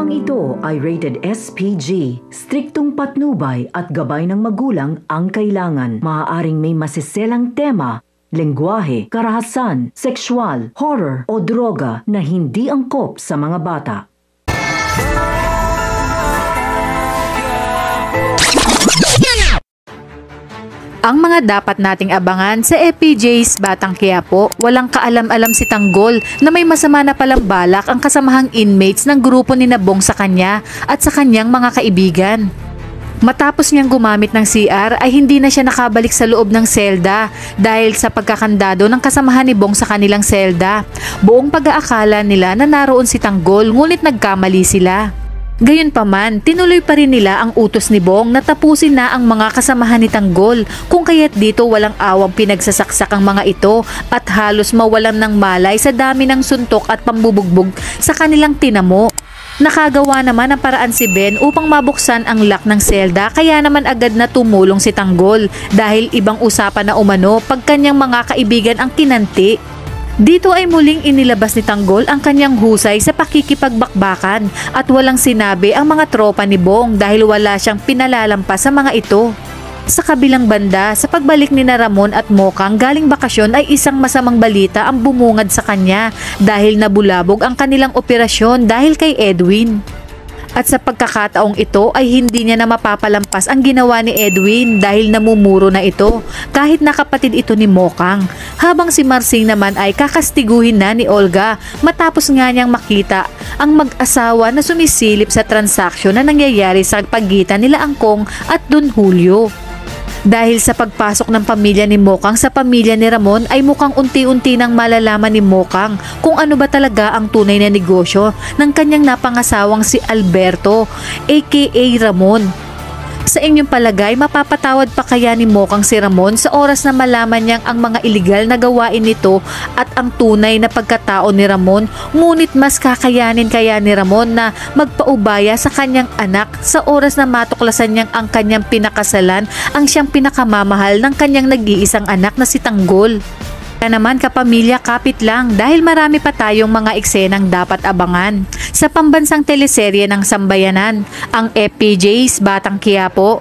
Programang ito ay rated SPG. Striktong patnubay at gabay ng magulang ang kailangan. Maaaring may masiselang tema, lengguwahe, karahasan, sexual, horror o droga na hindi angkop sa mga bata. Ang mga dapat nating abangan sa FPJ's Batang Quiapo, walang kaalam-alam si Tanggol na may masama na palang balak ang kasamahang inmates ng grupo ni Nabong sa kanya at sa kanyang mga kaibigan. Matapos niyang gumamit ng CR ay hindi na siya nakabalik sa loob ng selda dahil sa pagkakandado ng kasamahan ni Bong sa kanilang selda. Buong pag-aakala nila na naroon si Tanggol ngunit nagkamali sila. Gayunpaman, tinuloy pa rin nila ang utos ni Bong na tapusin na ang mga kasamahan ni Tanggol kung kaya't dito walang awang pinagsasaksak ang mga ito at halos mawalan ng malay sa dami ng suntok at pambubugbog sa kanilang tinamo. Nakagawa naman ang paraan si Ben upang mabuksan ang lock ng selda kaya naman agad na tumulong si Tanggol dahil ibang usapan na umano pag kanyang mga kaibigan ang kinanti. Dito ay muling inilabas ni Tanggol ang kanyang husay sa pakikipagbakbakan at walang sinabi ang mga tropa ni Bong dahil wala siyang pinalalampas sa mga ito. Sa kabilang banda, sa pagbalik ni Ramon at Mokang galing bakasyon ay isang masamang balita ang bumungad sa kanya dahil nabulabog ang kanilang operasyon dahil kay Edwin. At sa pagkakataong ito ay hindi niya na mapapalampas ang ginawa ni Edwin dahil namumuro na ito kahit nakapatid ito ni Mokang. Habang si Marsing naman ay kakastiguhin na ni Olga matapos nga niyang makita ang mag-asawa na sumisilip sa transaksyon na nangyayari sa pagitan nila Angkong at Don Julio. Dahil sa pagpasok ng pamilya ni Mokang sa pamilya ni Ramon ay mukhang unti-unti nang malalaman ni Mokang kung ano ba talaga ang tunay na negosyo ng kanyang napangasawang si Alberto aka Ramon. Sa inyong palagay, mapapatawad pa kaya ni Mokang si Ramon sa oras na malaman niyang ang mga iligal na gawain nito at ang tunay na pagkatao ni Ramon, ngunit mas kakayanin kaya ni Ramon na magpaubaya sa kanyang anak sa oras na matuklasan niyang ang kanyang pinakasalan ang siyang pinakamamahal ng kanyang nag-iisang anak na si Tanggol. Kaya naman kapamilya, kapit lang dahil marami pa tayong mga eksenang dapat abangan sa pambansang teleserye ng Sambayanan, ang FPJ's Batang Quiapo.